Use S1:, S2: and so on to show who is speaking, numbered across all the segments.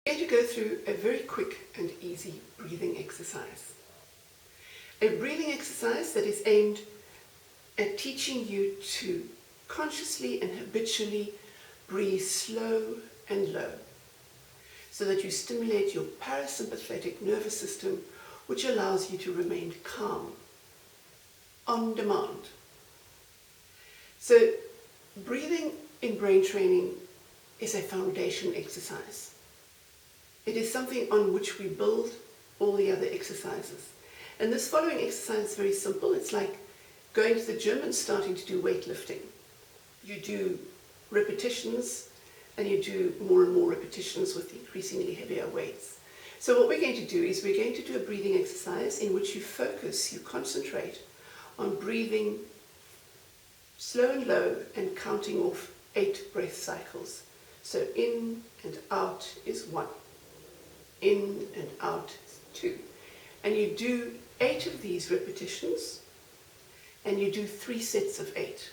S1: I'm going to go through a very quick and easy breathing exercise. A breathing exercise that is aimed at teaching you to consciously and habitually breathe slow and low, so that you stimulate your parasympathetic nervous system, which allows you to remain calm on demand. So breathing in brain training is a foundation exercise. It is something on which we build all the other exercises. And this following exercise is very simple. It's like going to the gym and starting to do weightlifting. You do repetitions, and you do more and more repetitions with increasingly heavier weights. So what we're going to do is we're going to do a breathing exercise in which you focus, you concentrate on breathing slow and low and counting off 8 breath cycles. So in and out is 1. In and out is 2. And you do 8 of these repetitions, and you do 3 sets of 8.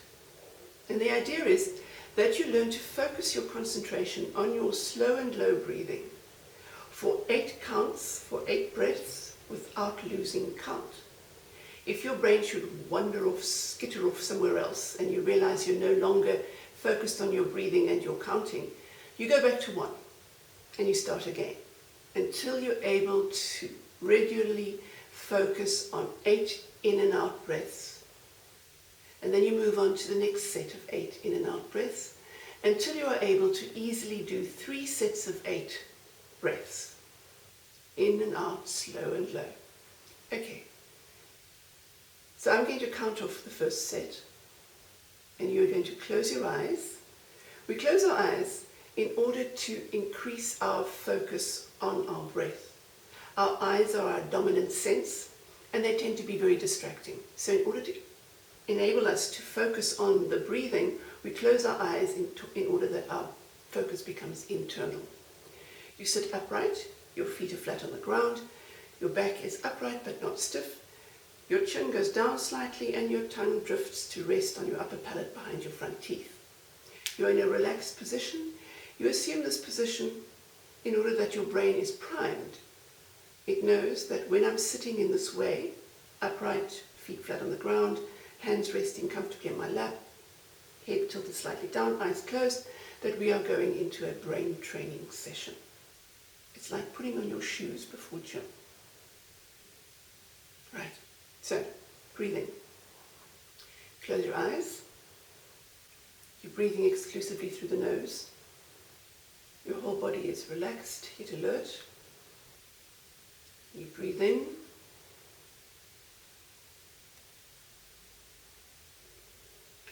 S1: And the idea is that you learn to focus your concentration on your slow and low breathing for 8 counts, for 8 breaths, without losing count. If your brain should wander off, skitter off somewhere else, and you realize you're no longer focused on your breathing and your counting, you go back to 1 and you start again until you're able to regularly focus on 8 in and out breaths. And then you move on to the next set of 8 in and out breaths until you are able to easily do 3 sets of 8 breaths. In and out, slow and low. Okay. So I'm going to count off the first set, and you're going to close your eyes. We close our eyes in order to increase our focus on our breath. Our eyes are our dominant sense, and they tend to be very distracting. So in order to enable us to focus on the breathing, we close our eyes in order that our focus becomes internal. You sit upright, your feet are flat on the ground, your back is upright but not stiff, your chin goes down slightly, and your tongue drifts to rest on your upper palate behind your front teeth. You're in a relaxed position. You assume this position in order that your brain is primed. It knows that when I'm sitting in this way, upright, feet flat on the ground, hands resting comfortably in my lap, head tilted slightly down, eyes closed, that we are going into a brain training session. It's like putting on your shoes before gym. Right, so breathing. Close your eyes. You're breathing exclusively through the nose. Your whole body is relaxed, yet alert. You breathe in.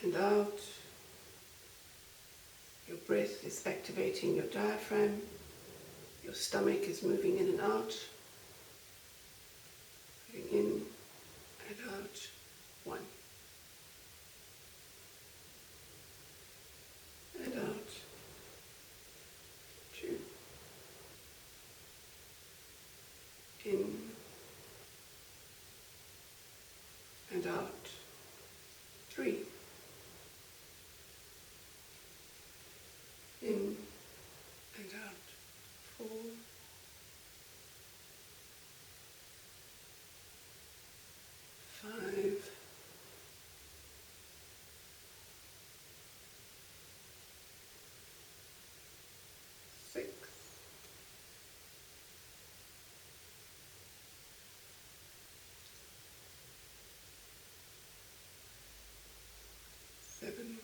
S1: And out. Your breath is activating your diaphragm. Your stomach is moving in and out. Moving in and out. 1. And out. 2. In and out. 3. In and out. 4. 5. 6. 7.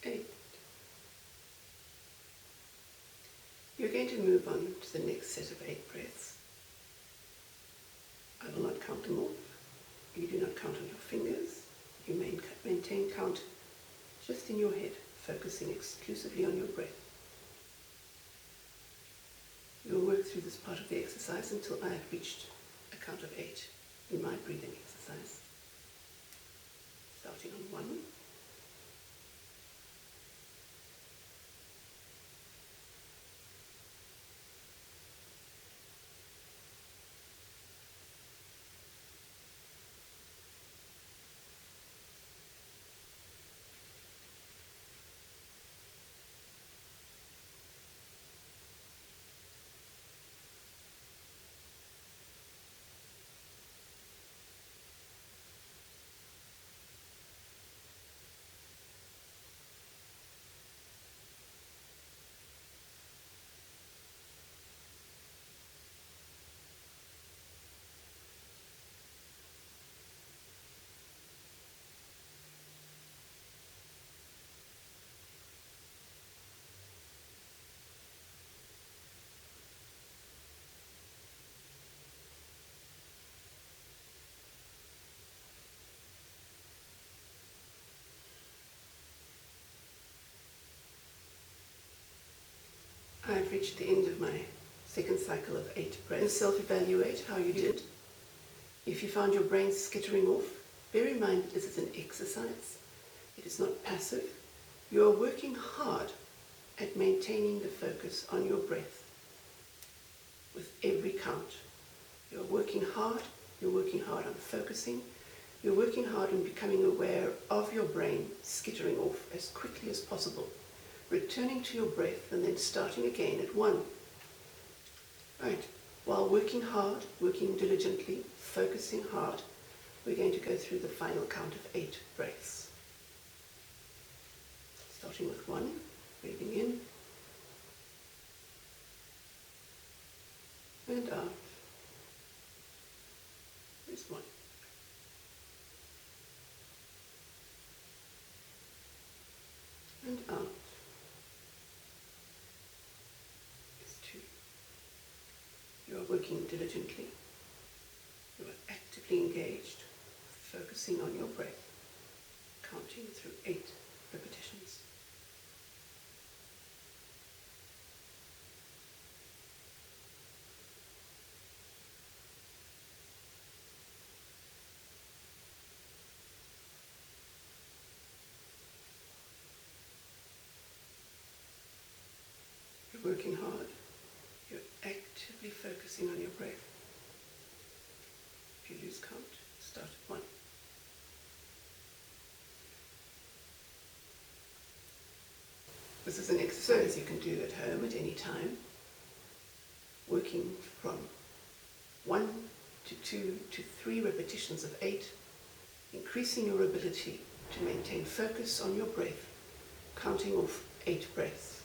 S1: 8. You're going to move on to the next set of 8 breaths. I will not count them off. You do not count on your fingers. You maintain count just in your head, focusing exclusively on your breath. You will work through this part of the exercise until I have reached a count of 8 in my breathing exercise. Starting on 1. reached the end of my second cycle of 8 breaths. Self-evaluate how you did. If you found your brain skittering off, bear in mind that this is an exercise. It is not passive. You are working hard at maintaining the focus on your breath with every count. You're working hard on focusing, you're working hard on becoming aware of your brain skittering off as quickly as possible, returning to your breath and then starting again at 1. Right, while working hard, working diligently, focusing hard, we're going to go through the final count of 8 breaths. Starting with 1, breathing in and out. There's 1. And out. There's 2. You are working diligently. You are actively engaged, focusing on your breath, counting through 8 repetitions. You're working hard. You're actively focusing on your breath. If you lose count, start at 1. This is an exercise you can do at home at any time, working from 1 to 2 to 3 repetitions of 8, increasing your ability to maintain focus on your breath, counting off 8 breaths.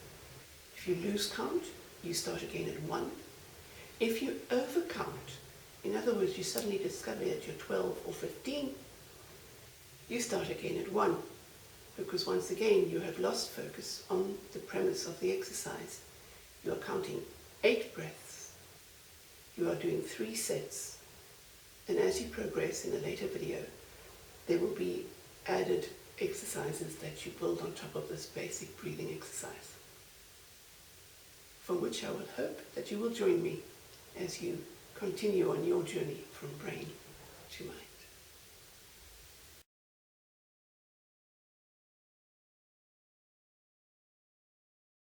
S1: If you lose count, you start again at 1. If you overcount, in other words, you suddenly discover that you're 12 or 15, you start again at 1, because once again you have lost focus on the premise of the exercise. You are counting 8 breaths. You are doing 3 sets. And as you progress in a later video, there will be added exercises that you build on top of this basic breathing exercise, from which I will hope that you will join me as you continue on your journey from brain to mind.